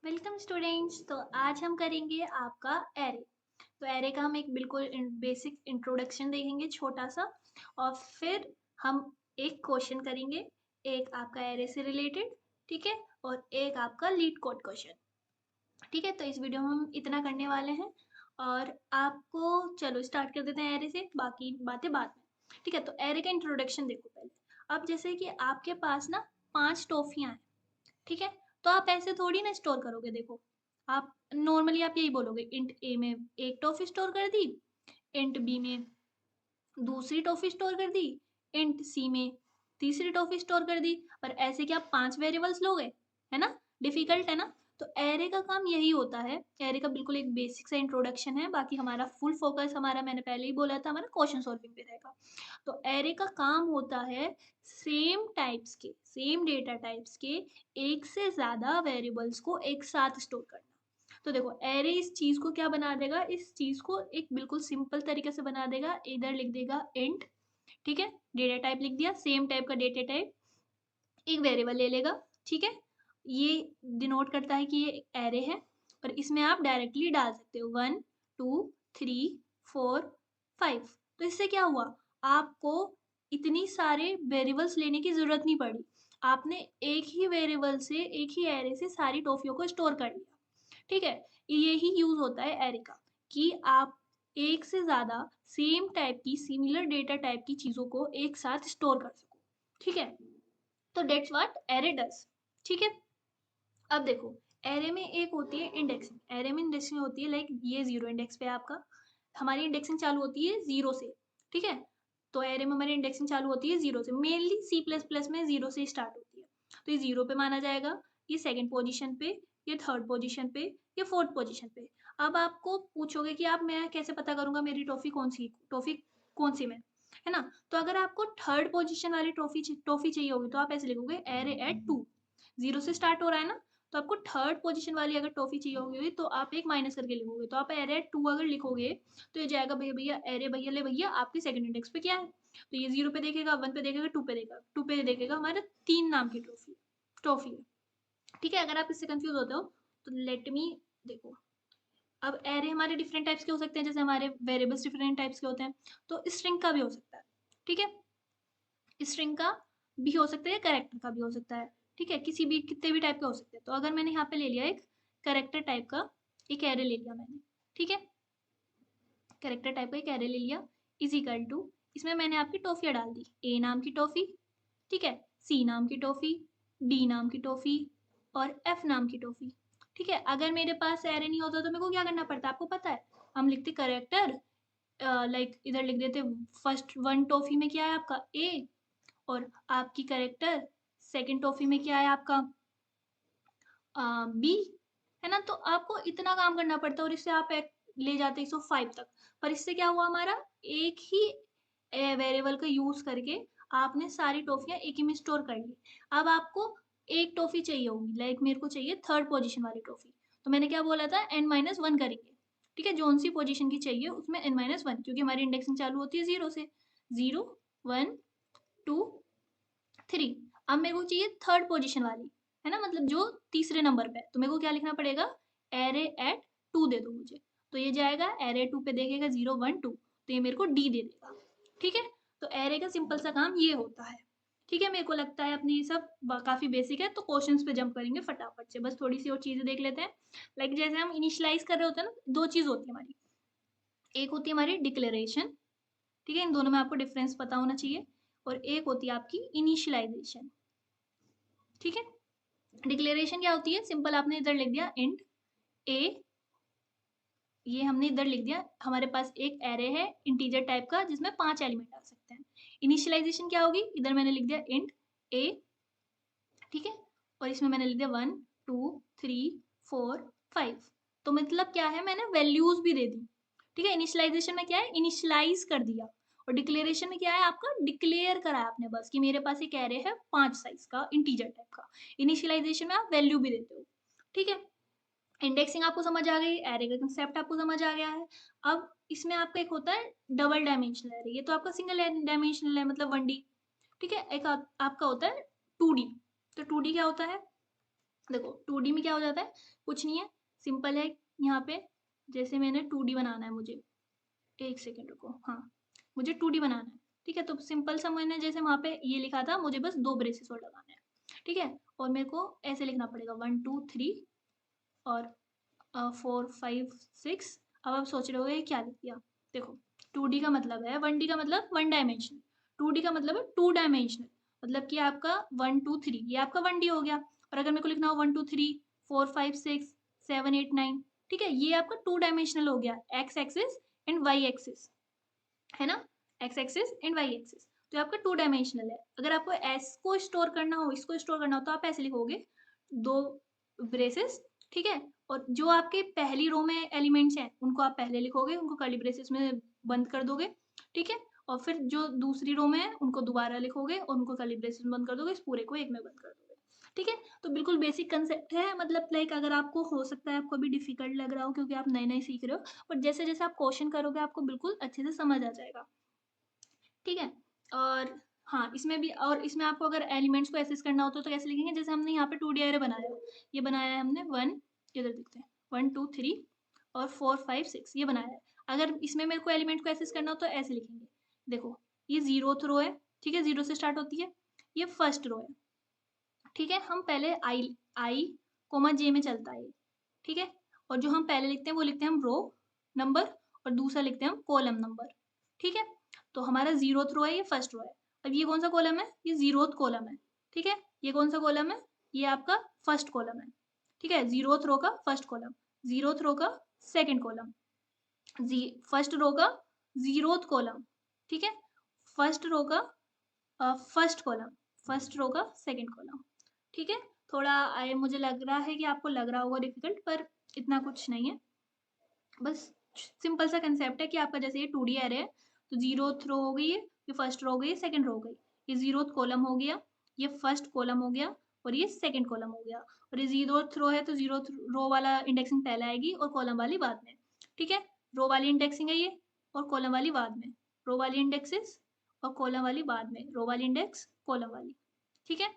Welcome students. तो आज हम करेंगे आपका एरे। तो एरे का हम एक बिल्कुल बेसिक इंट्रोडक्शन देखेंगे छोटा सा, और फिर हम एक क्वेश्चन करेंगे, एक आपका एरे से रिलेटेड, ठीक है, और एक आपका लीड कोड क्वेश्चन। ठीक है, तो इस वीडियो में हम इतना करने वाले हैं और आपको चलो स्टार्ट कर देते हैं एरे से, बाकी बातें बाद में। ठीक है, तो एरे का इंट्रोडक्शन देखो पहले। अब जैसे कि आपके पास ना 5 टॉफियां हैं, ठीक है, तो आप ऐसे थोड़ी ना स्टोर करोगे। देखो, आप नॉर्मली आप यही बोलोगे, इंट ए में एक टॉफी स्टोर कर दी, इंट बी में दूसरी टॉफी स्टोर कर दी, इंट सी में तीसरी टॉफी स्टोर कर दी। पर ऐसे क्या आप 5 वेरिएबल्स लोगे? है ना, डिफिकल्ट है ना। तो एरे का काम यही होता है। एरे का बिल्कुल एक बेसिक सा इंट्रोडक्शन है, बाकी हमारा फुल फोकस, हमारा मैंने पहले ही बोला था, हमारा क्वेश्चन सॉल्विंग पे रहेगा। तो एरे का काम होता है सेम डेटा टाइप्स के एक से ज्यादा वेरिएबल्स को एक साथ स्टोर करना। तो देखो, एरे इस चीज को क्या बना देगा, इस चीज को एक बिल्कुल सिंपल तरीके से बना देगा। इधर लिख देगा इंट, ठीक है, डेटा टाइप लिख दिया, सेम टाइप का डेटा टाइप, एक वेरिएबल ले लेगा, ठीक है। ये डिनोट करता है कि ये एरे है, और इसमें आप डायरेक्टली डाल सकते हो 1 2 3 4 5। तो इससे क्या हुआ, आपको इतनी सारे वेरिएबल्स लेने की जरूरत नहीं पड़ी। आपने एक ही वेरिएबल से, एक ही एरे से सारी टॉफियों को स्टोर कर लिया। ठीक है, यही यूज होता है एरे का, कि आप एक से ज्यादा सेम टाइप की, सिमिलर डेटा टाइप की चीजों को एक साथ स्टोर कर सको। ठीक है, तो डेट्स व्हाट एरे डज। ठीक है, अब देखो, एरे में एक होती है इंडेक्सिंग। एरे में इंडेक्सिंग होती है लाइक ये जीरो इंडेक्स पे आपका, हमारी इंडेक्सिंग चालू होती है जीरो से। ठीक है, तो एरे में हमारी इंडेक्सिंग चालू होती है जीरो से, मेनली सी प्लस प्लस में जीरो से स्टार्ट होती है। तो ये जीरो पे माना जाएगा, ये सेकंड पोजीशन पे, ये थर्ड पोजीशन पे, ये फोर्थ पोजीशन पे। अब आपको पूछोगे कि आप, मैं कैसे पता करूंगा मेरी टॉफी कौन सी में, है ना। तो अगर आपको थर्ड पोजीशन वाली टॉफी चाहिए होगी, तो आप ऐसे लिखोगे एरे एट टू। जीरो से स्टार्ट हो रहा है ना, तो आपको थर्ड पोजीशन वाली अगर टॉफी चाहिए होगी, तो आप एक माइनस करके लिखोगे। तो आप एरे एट टू अगर लिखोगे, तो ये जाएगा भैया भैया एरे भैया ले भैया आपके सेकंड इंडेक्स पे क्या है। तो ये जीरो पे देखेगा, वन पे देखेगा, टू पे देखेगा हमारे तीन नाम की टॉफी है। ठीक है, अगर आप इससे कंफ्यूज होते हो तो लेट मी, देखो, अब एरे हमारे डिफरेंट टाइप्स के हो सकते हैं, जैसे हमारे वेरिएबल्स डिफरेंट टाइप्स के होते हैं, तो स्ट्रिंग का भी हो सकता है। ठीक है, स्ट्रिंग का भी हो सकता है, कैरेक्टर का भी हो सकता है। ठीक है, किसी भी, कितने भी टाइप के हो सकते हैं। तो अगर मैंने यहाँ पे ले लिया एक कैरेक्टर टाइप का एक एरे ले लिया मैंने, ठीक है, कैरेक्टर टाइप का एक एरे ले लिया, इज इक्वल टू, इसमें मैंने आपकी टॉफियाँ डाल दी, ए नाम की टॉफी, ठीक है, सी नाम की टॉफी, डी नाम की टॉफी, और एफ नाम की टॉफी। ठीक है, अगर मेरे पास एरे नहीं होता तो मेरे को क्या करना पड़ता है, आपको पता है, हम लिखते करेक्टर, लाइक इधर लिख देते फर्स्ट वन टॉफी में क्या है आपका ए, और आपकी करेक्टर सेकंड टॉफी में क्या है आपका बी, है ना। तो आपको इतना काम करना पड़ता है, और इससे आप एक ले जाते 105 तक। पर इससे क्या हुआ, हमारा एक ही वेरिएबल का यूज करके आपने सारी टॉफियां एक ही में स्टोर कर ली। अब आपको एक टॉफी चाहिए होगी, लाइक मेरे को चाहिए थर्ड पोजीशन वाली टॉफी, तो मैंने क्या बोला था, एन माइनस वन करेंगे। ठीक है, जोन सी पोजीशन की चाहिए उसमें एन माइनस वन, क्योंकि हमारी इंडेक्सिंग चालू होती है जीरो से, जीरो वन टू थ्री। अब मेरे को चाहिए थर्ड पोजीशन वाली, है ना, मतलब जो तीसरे नंबर पे है, तो मेरे को क्या लिखना पड़ेगा, एरे एट टू दे दो मुझे। तो ये जाएगा एरे टू पे देखेगा जीरो वन टू, तो ये मेरे को डी दे देगा। ठीक है, तो एरे का सिंपल सा काम ये होता है। ठीक है, मेरे को लगता है अपनी ये सब काफी बेसिक है, तो क्वेश्चंस पे जंप करेंगे फटाफट से, बस थोड़ी सी और चीजें देख लेते हैं। लाइक जैसे हम इनिशियलाइज कर रहे होते हैं ना, दो चीज होती है हमारी, एक होती है हमारी डिक्लेरेशन, ठीक है, इन दोनों में आपको डिफरेंस पता होना चाहिए, और एक होती है आपकी इनिशियलाइजेशन। ठीक है, डिक्लेरेशन क्या होती है, सिंपल आपने इधर लिख दिया इंट ए, ये हमने इधर लिख दिया, हमारे पास एक एरे है इंटीजर टाइप का जिसमें 5 एलिमेंट डाल सकते हैं। इनिशियलाइजेशन क्या होगी, इधर मैंने लिख दिया इंट ए, ठीक है, और इसमें मैंने लिख दिया one two three four five. तो मतलब क्या है, मैंने वैल्यूज भी दे दी। ठीक है, इनिशियलाइजेशन में क्या है, इनिशियलाइज कर दिया, और डिक्लेरेशन में क्या है, आपका डिक्लेयर करा है आपने बस, कि मेरे पास एक एरे है 5 साइज का इंटीजर टाइप का। इनिशियलाइजेशन में आप वैल्यू भी देते हो। ठीक है, इंडेक्सिंग आपको समझ आ गई, एरे का कंसेप्ट आपको समझ आ गया है। अब इसमें आपका एक होता है डबल डायमेंशनल एरे, ये तो आपका सिंगल डायमेंशनल है, मतलब वन डी। ठीक है, एक आपका होता है टू डी। तो टू डी क्या होता है, देखो 2D में क्या हो जाता है, कुछ नहीं है, सिंपल है। यहाँ पे जैसे मैंने 2D बनाना है मुझे, एक सेकेंड रुको, हाँ मुझे 2D बनाना है, ठीक है। तो सिंपल सा मैंने जैसे वहाँ पे ये लिखा था, मुझे बस 2 ब्रेसेस और लगाने हैं, ठीक है। और मेरे को ऐसे लिखना पड़ेगा 1 2 3 और 4 5 6। अब आप सोच रहे होगे ये क्या लिख दिया। देखो 2D का मतलब है, 1D का मतलब 1 डायमेंशनल, 2D का मतलब है 2 डायमेंशनल। मतलब कि आपका 1 2 3 ये आपका 1D हो गया। और अगर मेरे को लिखना हो 1 2 3 4 5 6 7 8 9, ठीक है, ये आपका 2 डायमेंशनल हो गया, X axis and Y axis, है ना, X axis and Y axis. तो ये आपका 2 डायमेंशनल है। अगर आपको एस को स्टोर करना हो, इसको स्टोर करना हो, तो आप ऐसे लिखोगे 2 ब्रेसेस, ठीक है। और जो आपके पहली रो में एलिमेंट्स हैं उनको आप पहले लिखोगे, उनको कर्ली ब्रेसेस में बंद कर दोगे, ठीक है। और फिर जो दूसरी रो में है उनको दोबारा लिखोगे और उनको कर्ली ब्रेसेस में बंद कर दोगे, इस पूरे को एक में बंद कर दोगे, ठीक है। तो बिल्कुल बेसिक कंसेप्ट है, मतलब लाइक अगर आपको हो सकता है आपको अभी डिफिकल्ट लग रहा हो क्योंकि आप नए नए सीख रहे हो, और जैसे जैसे आप क्वेश्चन करोगे आपको बिल्कुल अच्छे से समझ आ जाएगा, ठीक है। और हाँ, इसमें भी, और इसमें आपको अगर एलिमेंट्स को एक्सेस करना होता तो कैसे लिखेंगे, जैसे हमने यहाँ पे 2D एरे बनाया है, ये बनाया है हमने 1, इधर देखते हैं 1 2 3 और 4 5 6 ये बनाया है। अगर इसमें मेरे को एलिमेंट को एक्सेस करना हो तो ऐसे लिखेंगे। देखो ये 0th रो है, ठीक है, 0 से स्टार्ट होती है, ये फर्स्ट रो है, ठीक है। हम पहले आई कोमा जे में चलता है, ठीक है। और जो हम पहले लिखते हैं वो लिखते हैं हम रो नंबर, और दूसरा लिखते हैं हम कॉलम नंबर, ठीक है। तो हमारा 0th रो है, ये फर्स्ट रो है। अब ये कौन सा कॉलम है, ये 0th कॉलम है, ठीक है। ये कौन सा कॉलम है, ये आपका फर्स्ट कॉलम है, ठीक है। 0th रो का फर्स्ट कॉलम, 0th रो का सेकंड कॉलम, फर्स्ट रो का 0th कॉलम, ठीक है। फर्स्ट रो का फर्स्ट कॉलम, फर्स्ट रो का सेकंड कॉलम, ठीक है। थोड़ा मुझे लग रहा है कि आपको लग रहा होगा डिफिकल्ट, पर इतना कुछ नहीं है, बस सिंपल सा कंसेप्ट है कि आपका जैसे ये 2D एरे है, तो 0th रो हो गई है, ये फर्स्ट रो हो गई, सेकंड रो हो गई, ये 0th कॉलम हो गया, ये फर्स्ट कॉलम हो गया, और ये सेकंड कॉलम हो गया। और ये 0th रो है तो 0th रो वाला इंडेक्सिंग पहले आएगी और कॉलम वाली बाद में, ठीक है। रो वाली इंडेक्सिंग है ये, और कॉलम वाली बाद में, रो वाली इंडेक्सेस और कॉलम वाली बाद में, रो वाली इंडेक्स कॉलम वाली, ठीक है।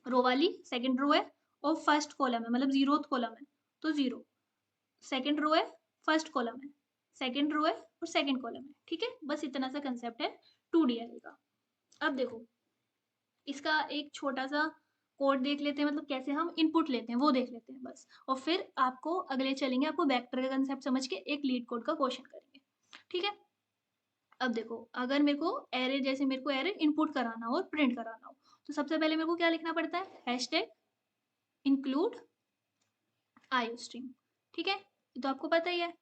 रो वाली सेकंड रो है और फर्स्ट कॉलम है, मतलब 0th कॉलम है तो 0, सेकंड रो है, फर्स्ट कॉलम है, सेकंड रो है और सेकंड कॉलम है, ठीक है। बस इतना सा कंसेप्ट है 2D एरे का। अब देखो इसका एक छोटा सा कोड देख लेते हैं, मतलब कैसे हम इनपुट लेते हैं वो देख लेते हैं बस, और फिर आपको अगले चलेंगे, आपको वेक्टर का कंसेप्ट समझ के एक लीड कोड का क्वेश्चन करेंगे, ठीक है। अब देखो अगर मेरे को एरे, जैसे मेरे को एरे इनपुट कराना हो और प्रिंट कराना हो, तो सबसे पहले मेरे को क्या लिखना पड़ता है, हैशटैग इंक्लूड आईओ स्ट्रीम, ठीक है, ये तो आपको पता ही है,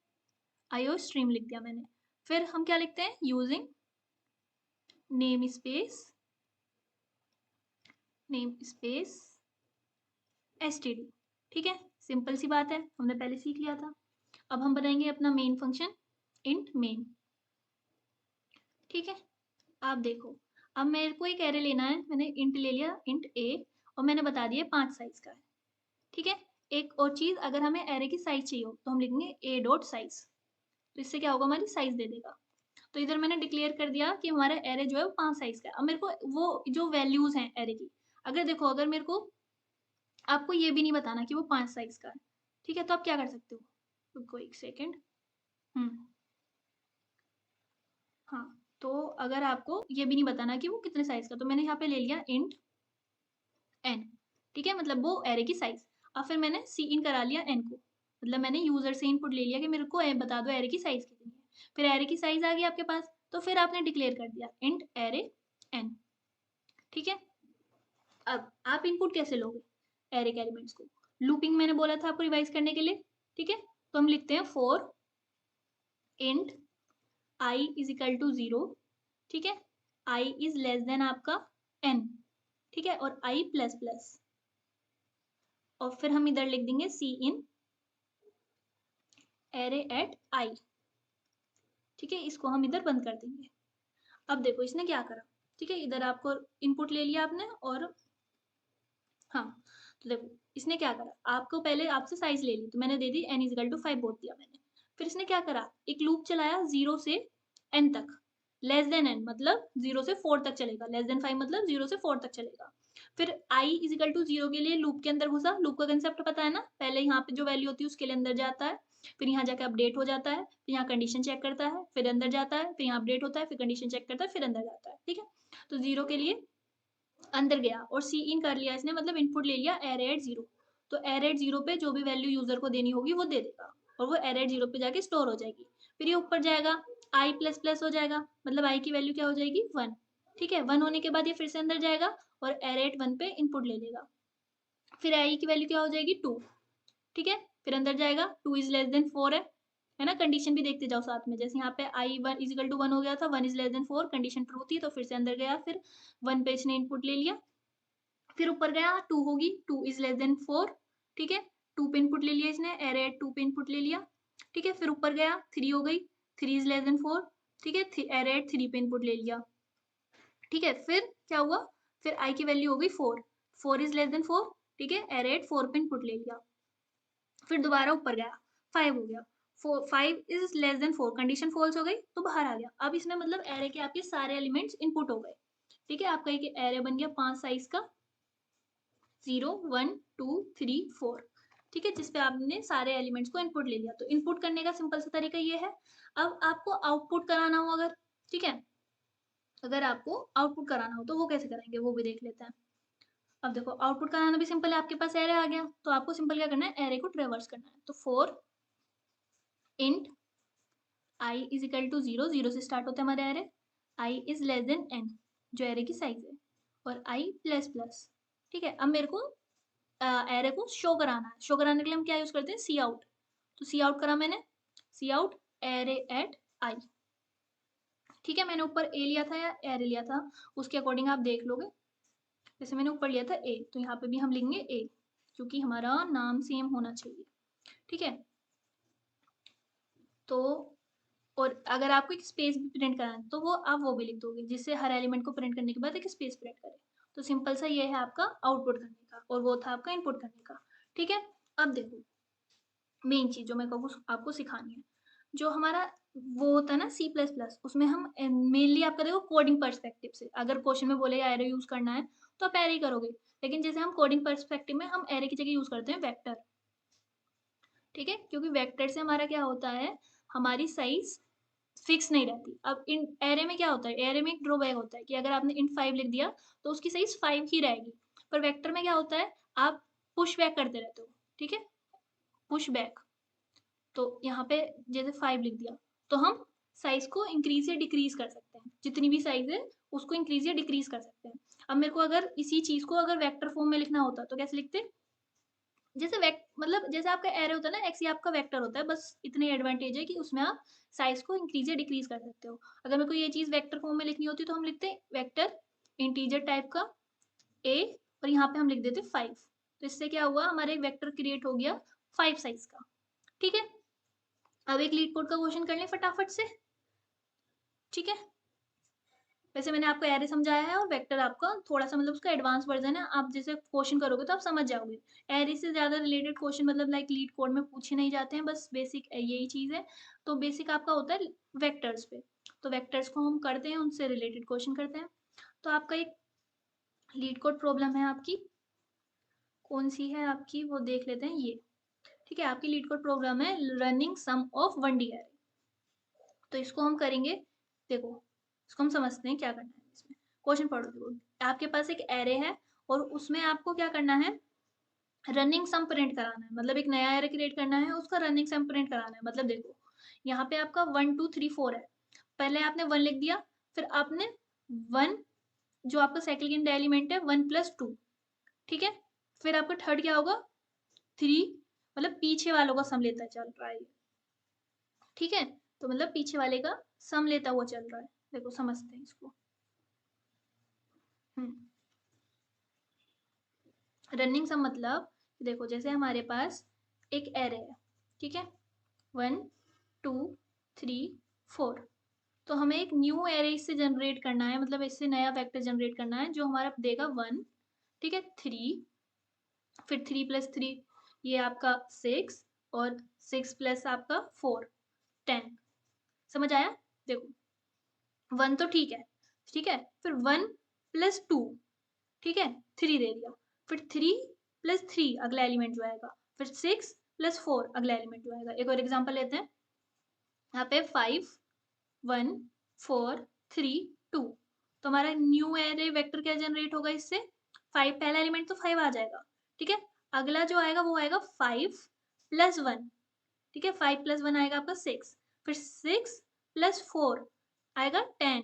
आईओ स्ट्रीम लिख दिया मैंने। फिर हम क्या लिखते हैं, using name space, name space STD, ठीक है। सिंपल सी बात है, हमने पहले सीख लिया था। अब हम बनाएंगे अपना मेन फंक्शन इंट मेन, ठीक है। आप देखो अब मेरे को एक एरे लेना है, मैंने इंट ले लिया इंट ए, और मैंने बता दिया 5 साइज का है, ठीक है। एक और चीज, अगर हमें एरे की साइज चाहिए हो तो हम लिखेंगे ए डॉट साइज, तो इससे क्या होगा, हमारी साइज दे देगा। तो इधर मैंने डिक्लेयर कर दिया कि हमारा एरे जो है वो 5 साइज का है। अब मेरे को वो जो वैल्यूज हैं एरे की, अगर देखो अगर मेरे को आपको ये भी नहीं बताना कि वो 5 साइज का है, ठीक है, तो आप क्या कर सकते हो, रुको एक सेकेंड, हाँ, तो अगर आपको ये भी नहीं बताना कि वो कितने साइज का, तो मैंने यहाँ पे ले लिया इंट एन, ठीक है, मतलब वो एरे की साइज। अब फिर मैंने सी इन करा लिया एन को, मतलब मैंने यूजर से इनपुट ले लिया कि मेरे को बता दो एरे की साइज कितनी है। फिर एरे की साइज आ गई आपके पास, तो फिर आपने डिक्लेयर कर दिया इंट एरे एन, ठीक है। अब आप इनपुट कैसे लोगे एरे के एलिमेंट्स को, लूपिंग मैंने बोला था आपको रिवाइज करने के लिए, ठीक है। तो हम लिखते हैं for int I is equal to 0, ठीक है, आई इज लेस देन आपका एन, ठीक है, और आई प्लस प्लस, और फिर हम इधर लिख देंगे सी इन एरे एट आई, ठीक है, इसको हम इधर बंद कर देंगे। अब देखो इसने क्या करा, ठीक है, इधर आपको इनपुट ले लिया आपने, और हाँ, तो देखो इसने क्या करा, आपको पहले आपसे साइज ले ली, तो मैंने दे दी एन इजिकल टू 5 बोल दिया मैंने। फिर इसने क्या करा, एक लूप चलाया 0 से एन तक, लेस देन एन मतलब 0 से 4 तक चलेगा, लेस देन 5 मतलब 0 से 4 तक चलेगा। फिर i इज इक्वल टू 0 के लिए लूप के अंदर घुसा, लूप का कंसेप्ट पता है ना, पहले यहाँ पे जो वैल्यू होती है उसके लिए अंदर जाता है, फिर यहाँ जाकर अपडेट हो जाता है, फिर यहाँ कंडीशन चेक करता है, फिर अंदर जाता है, फिर यहाँ अपडेट होता है, फिर कंडीशन चेक करता है, फिर अंदर जाता है। ठीक है, तो 0 के लिए अंदर गया और सी इन कर लिया इसने, मतलब इनपुट ले लिया एरे एट 0। तो एरे एट 0 पे जो भी वैल्यू यूजर को देनी होगी वो दे देगा और वो एरे एट 0 पे जाके स्टोर हो जाएगी। फिर ये ऊपर जाएगा, आई प्लस प्लस हो जाएगा, मतलब आई की वैल्यू क्या हो जाएगी 1। ठीक है, 1 होने के बाद ये फिर से अंदर जाएगा और एरे एट 1 पे इनपुट ले लेगा, फिर आई की वैल्यू क्या हो जाएगी 2। ठीक है, फिर अंदर जाएगा, 2 इज लेस देन 4 है ना, कंडीशन भी देखते जाओ साथ में, जैसे यहाँ पे आई वन इजिकल टू 1 हो गया था, 1 is less than 4 condition true थी, तो फिर से अंदर गया, फिर 1 पे इसने इनपुट ले लिया, फिर ऊपर गया 2 होगी, 2 इज लेस देन 4। ठीक है, 2 पे इनपुट ले लिया इसने, एरे 2 पे इनपुट ले लिया। ठीक है, फिर ऊपर गया 3 हो गई, 3 इज लेस देन 4। ठीक है, एरे 3 पे इनपुट ले लिया। ठीक है, फिर क्या हुआ, फिर आई की वैल्यू हो गई 4, 4 इज लेस देन 4। ठीक है, एरे 4 पे इनपुट ले लिया, फिर दोबारा ऊपर गया 5 हो गया, 5 is less than 4 condition false हो गई तो बाहर आ गया। अब इसमें मतलब एरे के आपके सारे एलिमेंट्स इनपुट हो गए। ठीक है, आपका एक एरे बन गया 5 साइज का, 0 1 2 3 4। ठीक है, जिसपे आपने सारे एलिमेंट्स को इनपुट ले लिया। तो इनपुट करने का सिंपल सा तरीका ये है। अब आपको आउटपुट कराना हो अगर, ठीक है, अगर आपको आउटपुट कराना हो तो वो कैसे कराएंगे वो भी देख लेते हैं। अब देखो आउटपुट कराना भी सिंपल है, आपके पास एरे आ गया तो आपको सिंपल क्या करना है, एरे को ट्रेवर्स करना है। तो 4 int i is equal to 0, 0 से स्टार्ट होता है हमारे array, i is less than n जो एरे की साइज है, और i प्लस प्लस। ठीक है, अब मेरे को एरे को शो कराना है, शो कराने के लिए हम क्या यूज करते हैं, सी आउट। तो सी आउट करा मैंने, सी आउट एरे एट आई। ठीक है, मैंने ऊपर ए लिया था या एरे लिया था उसके अकॉर्डिंग आप देख लोगे, जैसे मैंने ऊपर लिया था ए तो यहाँ पे भी हम लिखेंगे ए, क्योंकि हमारा नाम सेम होना चाहिए। ठीक है, तो और अगर आपको एक स्पेस भी प्रिंट कराना है तो वो आप वो भी लिख दोगे, जिससे हर एलिमेंट को प्रिंट करने के बाद एक स्पेस प्रिंट करे। तो सिंपल सा ये है आपका आउटपुट करने का, और वो था आपका इनपुट करने का। ठीक है, अब देखो मेन चीज जो मैं कहूँ आपको सिखानी है, जो हमारा वो होता है ना सी प्लस प्लस, उसमें हम मेनली आपका देखो कोडिंग पर्सपेक्टिव से, अगर क्वेश्चन में बोले एरे यूज करना है तो आप एरे ही करोगे, लेकिन जैसे हम कोडिंग पर्सपेक्टिव में हम एरे की जगह यूज करते हैं वेक्टर। ठीक है, क्योंकि वेक्टर से हमारा क्या होता है, हमारी साइज फिक्स नहीं रहती। अब इन एरे में क्या होता है, एरे में एक ड्रॉबैक होता है कि अगर आपने int 5 लिख दिया तो उसकी साइज 5 ही रहेगी, पर वेक्टर में क्या होता है, आप पुश बैक करते रहते हो। ठीक है, पुश बैक, तो यहाँ पे जैसे 5 लिख दिया तो हम साइज को इंक्रीज या डिक्रीज कर सकते हैं, जितनी भी साइज है उसको इंक्रीज या डिक्रीज कर सकते हैं। अब मेरे को अगर इसी चीज को अगर वेक्टर फॉर्म में लिखना होता तो कैसे लिखते, जैसे मतलब जैसे आपका एरे होता है ना, एक्स ही आपका वेक्टर होता है, बस इतनी एडवांटेज है कि उसमें आप साइज को इंक्रीज या डिक्रीज कर सकते हो। अगर मेरे को ये चीज वेक्टर फॉर्म में लिखनी होती तो हम लिखते वेक्टर इंटीजर टाइप का ए, और यहाँ पे हम लिख देते 5। तो इससे क्या हुआ, हमारे एक वेक्टर क्रिएट हो गया 5 साइज का। ठीक है, अब एक लीड कोड का क्वेश्चन कर ले फटाफट से। ठीक है, वैसे मैंने आपको एरे समझाया है और वेक्टर आपका थोड़ा सा मतलब उसका एडवांस वर्जन है, आप जैसे क्वेश्चन करोगे तो आप समझ जाओगे। एरे से ज्यादा रिलेटेड क्वेश्चन मतलब लाइक लीड कोड में पूछे नहीं जाते हैं, बस बेसिक यही चीज है। तो बेसिक आपका होता है वेक्टर्स पे, तो वेक्टर्स को हम करते हैं, उनसे रिलेटेड क्वेश्चन करते हैं। तो आपका एक लीड कोड प्रॉब्लम है आपकी, कौन सी है आपकी वो देख लेते हैं ये। ठीक है, आपकी लीड कोड प्रोग्राम है running sum of 1D array. तो इसको हम करेंगे, देखो इसको हम समझते हैं क्या करना है इसमें। क्वेश्चन पढ़ो, देखो आपके पास एक एरे है और उसमें आपको क्या करना है, रनिंग सम प्रिंट कराना है, मतलब एक नया एरे क्रिएट करना है, उसका रनिंग सम प्रिंट कराना है। मतलब देखो यहाँ पे आपका 1 2 3 4 है, पहले आपने 1 लिख दिया, फिर आपने 1 जो आपका सेकंड एलिमेंट है 1 प्लस 2। ठीक है, फिर आपका थर्ड क्या होगा 3, मतलब पीछे वालों का सम लेता चल रहा है। ठीक है, तो मतलब पीछे वाले का सम लेता हुआ चल रहा है। देखो समझते हैं इसको। रनिंग सम मतलब देखो जैसे हमारे पास एक एरे है, ठीक है, 1 2 3 4, तो हमें एक न्यू एरे इससे जनरेट करना है, मतलब इससे नया वेक्टर जनरेट करना है जो हमारा देगा 1। ठीक है, 3, फिर 3 प्लस 3 ये आपका 6, और 6 प्लस आपका 4 10। समझ आया, देखो 1 तो ठीक है, ठीक है, फिर 1 प्लस 2, ठीक है, 3 दे दिया, फिर 3 प्लस 3 अगला एलिमेंट जो आएगा, फिर 6 प्लस 4 अगला एलिमेंट जो आएगा। एक और एग्जांपल लेते हैं, यहाँ पे 5 1 4 3 2, तो हमारा न्यू एरे वेक्टर क्या जनरेट होगा इससे, 5 पहला एलिमेंट तो 5 आ जाएगा, ठीक है। अगला जो आएगा वो आएगा 5 प्लस 1, ठीक है, 5 प्लस 1 आएगा आपका 6, फिर 6 प्लस 4 आएगा 10,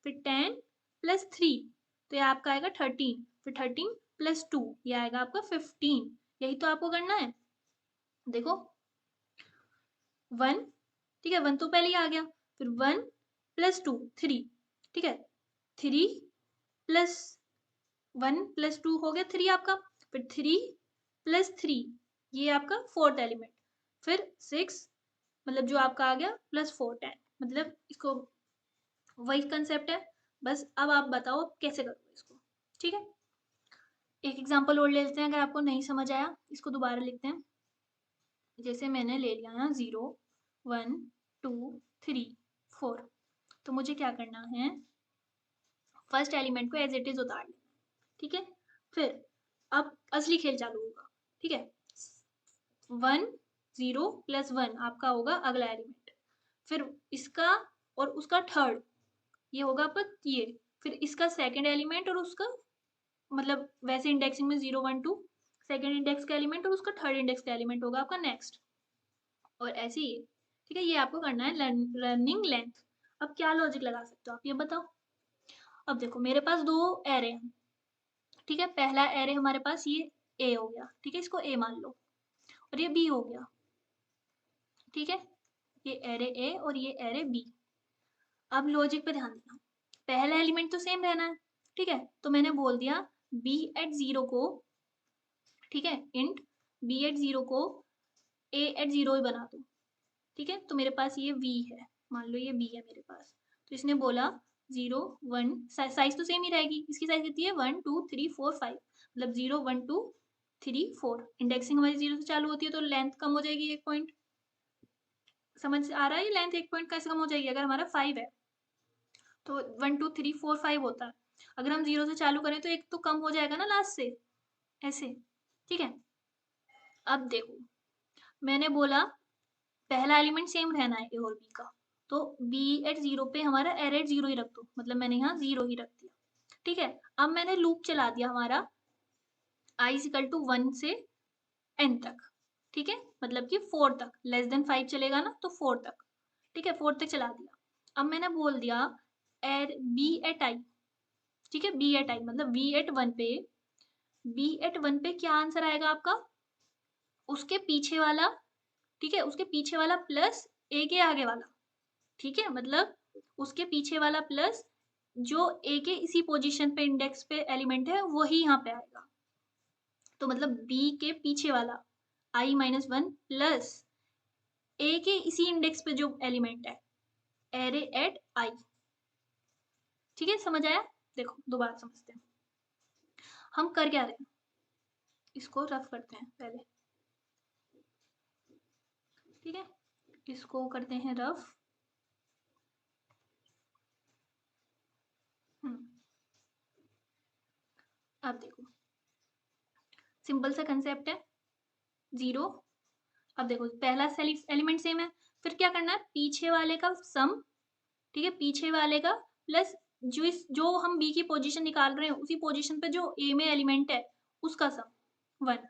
फिर 10 प्लस 3 तो ये आपका आएगा 13, फिर 13 प्लस 2 ये आएगा आपका 15। यही तो आपको करना है। देखो 1, ठीक है, 1 तो पहले ही आ गया, फिर 1 प्लस 2 3, ठीक है, 3 प्लस 1 प्लस 2 हो गया 3 आपका, फिर 3 प्लस 3 ये आपका फोर्थ एलिमेंट, फिर 6 मतलब जो आपका आ गया प्लस 4 10, मतलब इसको वही कंसेप्ट है, बस अब आप बताओ कैसे करोगे इसको, ठीक है। एक एग्जांपल और ले लेते हैं, अगर आपको नहीं समझ आया इसको दोबारा लिखते हैं। जैसे मैंने ले लिया ना 0 1 2 3 4, तो मुझे क्या करना है, फर्स्ट एलिमेंट को एज इट इज उतार लेना, ठीक है। फिर अब असली खेल चालू होगा, ठीक है। 1 0 प्लस 1 आपका होगा अगला एलिमेंट, फिर इसका और उसका थर्ड ये होगा आपका ये, फिर इसका सेकंड एलिमेंट और उसका मतलब वैसे इंडेक्सिंग में 0 1 2 सेकंड इंडेक्स का एलिमेंट और उसका थर्ड इंडेक्स का एलिमेंट होगा आपका नेक्स्ट, और ऐसे ही, ठीक है। ये आपको करना है रनिंग लेंथ। अब क्या लॉजिक लगा सकते हो आप ये बताओ। अब देखो मेरे पास दो एरे हैं, ठीक है, पहला एरे हमारे पास ये ए हो गया, ठीक है, इसको ए मान लो, और ये बी हो गया, ठीक है, ये एरे ए और ये एरे बी। अब लॉजिक पे ध्यान देना, पहला एलिमेंट तो सेम रहना है, ठीक है, तो मैंने बोल दिया बी एट 0 को, ठीक है, इंट बी एट 0 को ए एट 0 ही बना दो, ठीक है। तो मेरे पास ये v है, मान लो ये b है मेरे पास, तो इसने बोला 0 1 साइज तो सेम ही रहेगी, इसकी साइज कितनी है 1 2 3 4 5, मतलब 0 1 2 3 4, इंडेक्सिंग हमारी 0 से चालू होती है तो लेंथ कम हो जाएगी एक पॉइंट, समझ आ रहा है, लेंथ एक पॉइंट कैसे कम हो जाएगी, अगर हमारा 5 है तो 1 2 3 4 5 होता है, अगर हम 0 से चालू करें तो एक तो कम हो जाएगा ना लास्ट से, ऐसे, ठीक है। अब देखो मैंने बोला पहला एलिमेंट सेम रहना है ए और बी का, तो बी एट 0 पे हमारा एर एट 0 ही रख दो, मतलब मैंने यहाँ 0 ही रख दिया, ठीक है। अब मैंने लूप चला दिया हमारा i इक्वल टू 1 से n तक, ठीक है, मतलब कि 4 तक, लेस देन 5 चलेगा ना तो 4 तक, ठीक है, 4 तक चला दिया। अब मैंने बोल दिया एर बी एट आई, ठीक है, बी एट आई मतलब बी एट 1 पे, बी एट 1 पे क्या आंसर आएगा आपका, उसके पीछे वाला, ठीक है, उसके पीछे वाला प्लस ए के आगे वाला, ठीक है, मतलब उसके पीछे वाला प्लस जो ए के इसी पोजीशन पे इंडेक्स पे एलिमेंट है वही यहाँ पे आएगा, तो मतलब बी के पीछे वाला i माइनस 1 प्लस ए के इसी इंडेक्स पे जो एलिमेंट है एरे एट आई, ठीक है, समझ आया। देखो दोबारा समझते हैं हम कर क्या रहे हैं, इसको रफ करते हैं पहले, ठीक है, इसको करते हैं रफ। अब देखो सिंपल सा कंसेप्ट है 0, अब देखो पहला एलिमेंट सेम है, फिर क्या करना है पीछे वाले का सम, ठीक है, पीछे वाले का प्लस जो हम बी की पोजीशन निकाल रहे हैं उसी पोजीशन पे जो ए में एलिमेंट है उसका सम 1,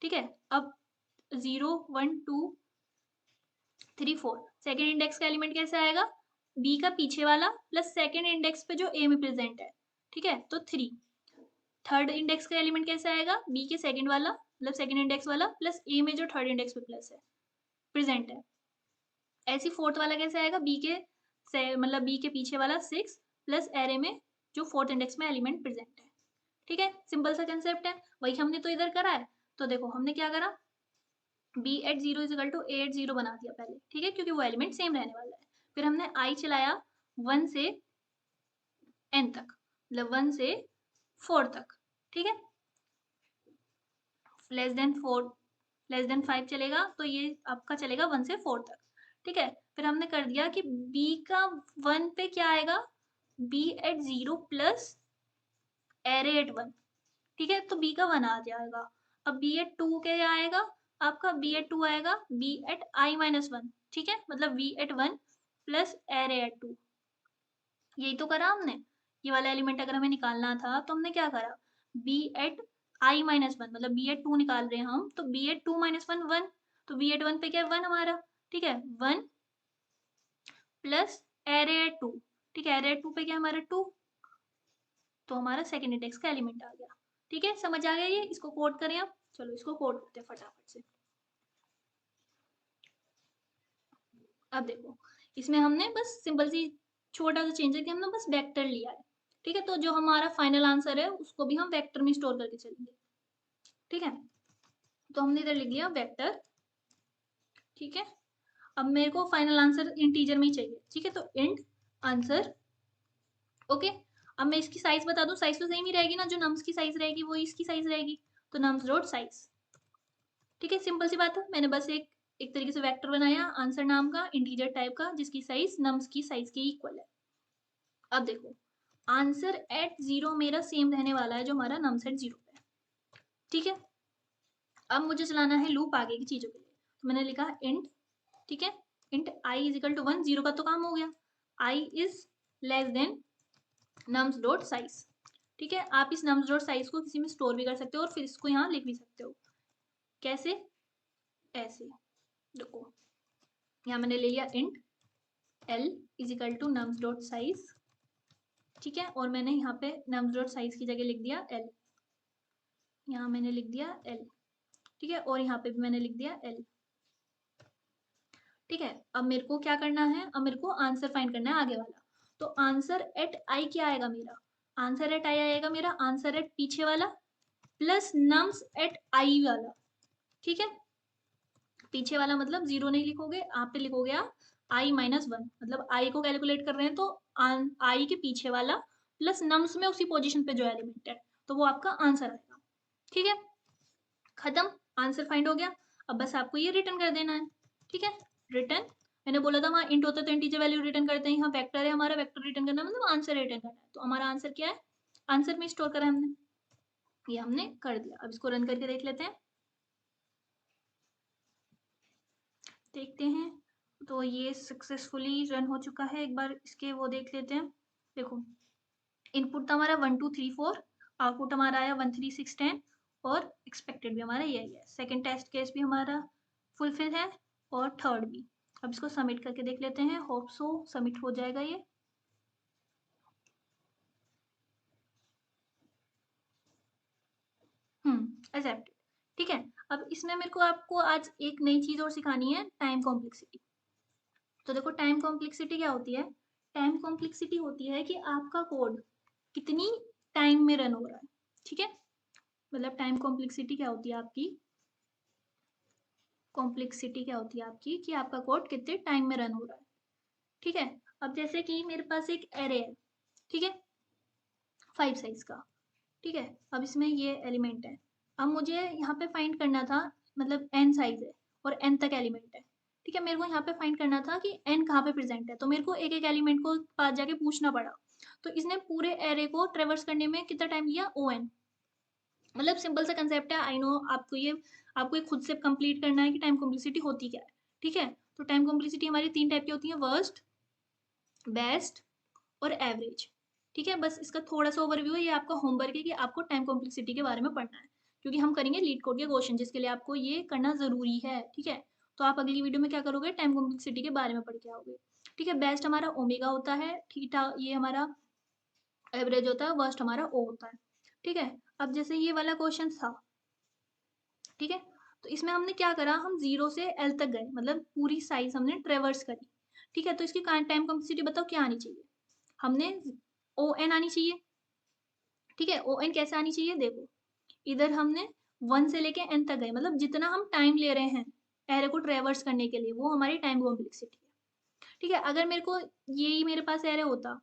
ठीक है। अब 0 1 2 3 4 सेकेंड इंडेक्स का एलिमेंट कैसे आएगा, बी का पीछे वाला प्लस सेकेंड इंडेक्स पे जो ए में प्रेजेंट है, ठीक है, तो 3, थर्ड इंडेक्स का एलिमेंट कैसे आएगा, बी के सेकेंड वाला मतलब सेकेंड इंडेक्स वाला प्लस ए में जो थर्ड इंडेक्स पे प्लस है प्रेजेंट है, ऐसी फोर्थ वाला कैसे आएगा, बी के मतलब बी के पीछे वाला 6 प्लस एरे में जो फोर्थ इंडेक्स में एलिमेंट प्रेजेंट है, ठीक है, सिंपल सा कंसेप्ट है, वही हमने तो इधर करा है। तो देखो हमने क्या करा, B at 0 is equal to A at 0 बना दिया पहले, ठीक है, क्योंकि वो एलिमेंट सेम रहने वाला है, फिर हमने आई चलाया 1 से n तक, मतलब 1 से 4 तक, ठीक है, लेस देन 4 लेस देन 5 चलेगा तो ये आपका चलेगा 1 से 4 तक, ठीक है। फिर हमने कर दिया कि b का 1 पे क्या आएगा, b at 0 plus array at 1, ठीक है, तो बी का 1 आ जाएगा। अब बी एट 2 क्या आएगा आपका, बी एट 2 आएगा बी एट आई माइनस 1, ठीक है, मतलब B at 1 plus array at 2। यही तो करा हमने, ये वाला एलिमेंट अगर हमें निकालना था तो हमने क्या करा, बी एट आई माइनस 1 मतलब बी एट 2 निकाल रहे हैं हम, तो बी एट 2 माइनस 1 1, तो बी एट 1 पे क्या है 1 हमारा, ठीक है, 1 प्लस एरे एट 2, ठीक है, एरे एट 2 पे क्या हमारा 2, तो हमारा सेकेंड इंडेक्स का एलिमेंट आ गया। ठीक है, समझ आ गया ये, इसको कोड करें अब, चलो इसको कोड करते हैं फटाफट से। अब देखो, इसमें हमने बस सिंपल सी छोटा सा चेंज है कि हमने बस वेक्टर लिया है। ठीक है, तो जो हमारा फाइनल आंसर है उसको भी हम वेक्टर में स्टोर करके चलेंगे। ठीक है, तो हमने इधर लिख लिया वेक्टर। ठीक है, अब मेरे को फाइनल आंसर इंटीजर में ही चाहिए। ठीक है, तो इंट आंसर। ओके, अब मैं इसकी साइज बता दूं, साइज तो सेम ही रहेगी ना, जो नम्स की साइज रहेगी वो इसकी साइज रहेगी, तो नम्स डॉट साइज। ठीक है, सिंपल सी बात है, मैंने बस एक तरीके से वेक्टर बनाया आंसर नाम का इंटीजर टाइप का, जिसकी साइज नम्स की साइज के इक्वल है। अब देखो, आंसर एट 0 मेरा सेम रहने वाला है जो हमारा नम्स एट 0 पे है। ठीक है, अब मुझे चलाना है लूप आगे की चीजों के लिए, तो मैंने लिखा इंट, ठीक है, int I is equal to 1, 0 का तो काम हो गया, i is less than nums dot size. ठीक है, आप इस नम्स डॉट साइज को किसी में स्टोर भी कर सकते हो और फिर इसको यहाँ लिख भी सकते हो। कैसे, ऐसे देखो, यहाँ मैंने ले लिया int L is equal to nums dot size. ठीक है, और मैंने यहाँ पे नम्स डॉट साइज की जगह लिख दिया एल, यहाँ मैंने लिख दिया एल। ठीक है, और यहाँ पे भी मैंने लिख दिया एल। ठीक है, अब मेरे को क्या करना है, अब मेरे को आंसर फाइंड करना है आगे वाला। तो आंसर एट आई क्या आएगा मेरा, आंसर एट आई आएगा मेरा आंसर एट पीछे वाला प्लस नम्स एट आई वाला। ठीक है, पीछे वाला मतलब 0 नहीं लिखोगे, आप पे लिखोगे आप आई माइनस 1, मतलब आई को कैलकुलेट कर रहे हैं तो आई के पीछे वाला प्लस नम्स में उसी पोजीशन पे जो एलिमेंट है, तो वो आपका आंसर आएगा। ठीक है, खत्म, आंसर फाइंड हो गया। अब बस आपको ये रिटर्न कर देना है। ठीक है, रिटर्न, मैंने बोला था वहां इंट होता है तो इंटीजर वैल्यू रिटर्न करते हैं, यहाँ वेक्टर है हमारा, वेक्टर रिटर्न करना मतलब आंसर रिटर्न करना है, तो हमारा आंसर क्या है, आंसर में स्टोर करा हमने, ये हमने कर दिया। अब इसको रन करके देख लेते हैं, देखते हैं, तो ये सक्सेसफुली रन हो चुका है, एक बार इसके वो देख लेते हैं। देखो, इनपुट था हमारा 1 2 3 4, आउटपुट हमारा आया 1 3 6 10, और एक्सपेक्टेड भी हमारा यही है, सेकंड टेस्ट केस भी हमारा फुलफिल है और थर्ड भी। अब इसको सबमिट करके देख लेते हैं, होप सो सबमिट हो जाएगा ये। एक्सेप्टेड। ठीक है, अब इसमें मेरे को आपको आज एक नई चीज और सिखानी है, टाइम कॉम्प्लेक्सिटी। तो देखो, टाइम कॉम्प्लेक्सिटी क्या होती है, टाइम कॉम्प्लेक्सिटी होती है कि आपका कोड कितनी टाइम में रन हो रहा है। ठीक है, मतलब टाइम कॉम्प्लेक्सिटी क्या होती है आपकी, कॉम्प्लेक्सिटी क्या होती है आपकी कि आपका कोड कितने टाइम में रन हो रहा है। ठीक है, अब जैसे कि मेरे पास एक एरे है, ठीक है, 5 साइज का। ठीक है, अब इसमें ये एलिमेंट है, अब मुझे यहाँ पे फाइंड करना था, मतलब n साइज है और n तक एलिमेंट है। ठीक है, मेरे को यहाँ पे फाइंड करना था कि n कहाँ पे प्रेजेंट है, तो मेरे को एक एक एलिमेंट को पास जाके पूछना पड़ा। तो इसने पूरे एरे को ट्रेवर्स करने में कितना टाइम लिया, ओ एन। मतलब सिंपल सा कंसेप्ट है, आई नो, आपको ये खुद से कंप्लीट करना है कि टाइम कॉम्प्लेक्सिटी होती क्या है। ठीक है, तो टाइम कॉम्प्लेक्सिटी हमारी 3 टाइप की होती है, वर्स्ट, बेस्ट और एवरेज। ठीक है, बस इसका थोड़ा सा ओवरव्यू है, ये आपका होमवर्क है कि आपको टाइम कॉम्प्लेक्सिटी के बारे में पढ़ना है, क्योंकि हम करेंगे लीड कोड के क्वेश्चन, जिसके लिए आपको ये करना जरूरी है। ठीक है, तो आप अगली वीडियो में क्या करोगे, टाइम कॉम्प्लेक्सिटी के बारे में पढ़ के आओगे। ठीक है, बेस्ट हमारा ओमेगा होता है, थीटा ये हमारा एवरेज होता है, वर्स्ट हमारा ओ होता है। ठीक है, अब जैसे ये वाला क्वेश्चन था, ठीक है, तो इसमें हमने क्या करा, हम 0 से एल तक गए, मतलब पूरी साइज हमने ट्रेवर्स करी। ठीक है, तो इसकी टाइम कॉम्प्लेक्सिटी बताओ क्या आनी चाहिए, हमने ओ एन आनी चाहिए। ठीक है, ओ एन कैसे आनी चाहिए, देखो, इधर हमने 1 से लेके एन तक गए, मतलब जितना हम टाइम ले रहे हैं एरे को ट्रेवर्स करने के लिए, वो हमारी टाइम कॉम्प्लेक्सिटी है। ठीक है, अगर मेरे को यही मेरे पास एरे होता,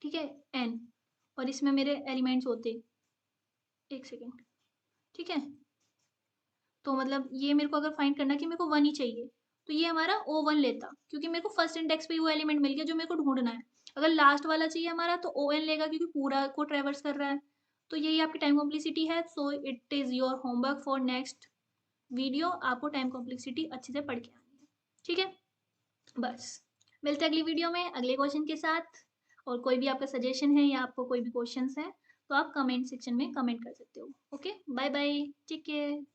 ठीक है, एन, और इसमें मेरे एलिमेंट्स होते, एक सेकेंड, ठीक है, तो मतलब ये मेरे को अगर फाइंड करना कि मेरे को 1 ही चाहिए, तो ये हमारा ओ 1 लेता, क्योंकि मेरे को फर्स्ट इंडेक्स पे वो एलिमेंट मिल गया जो मेरे को ढूंढना है। अगर लास्ट वाला चाहिए हमारा, तो ओ एन लेगा, क्योंकि पूरा को ट्रेवर्स कर रहा है। तो यही आपकी टाइम कॉम्प्लेक्सिटी है। So it is your homework for next video. आपको टाइम कॉम्प्लेक्सिटी अच्छे से पढ़ के आनी है, ठीक है? बस मिलते हैं अगली वीडियो में अगले क्वेश्चन के साथ। और कोई भी आपका सजेशन है या आपको कोई भी क्वेश्चंस है तो आप कमेंट सेक्शन में कमेंट कर सकते हो। Okay, bye bye, take care.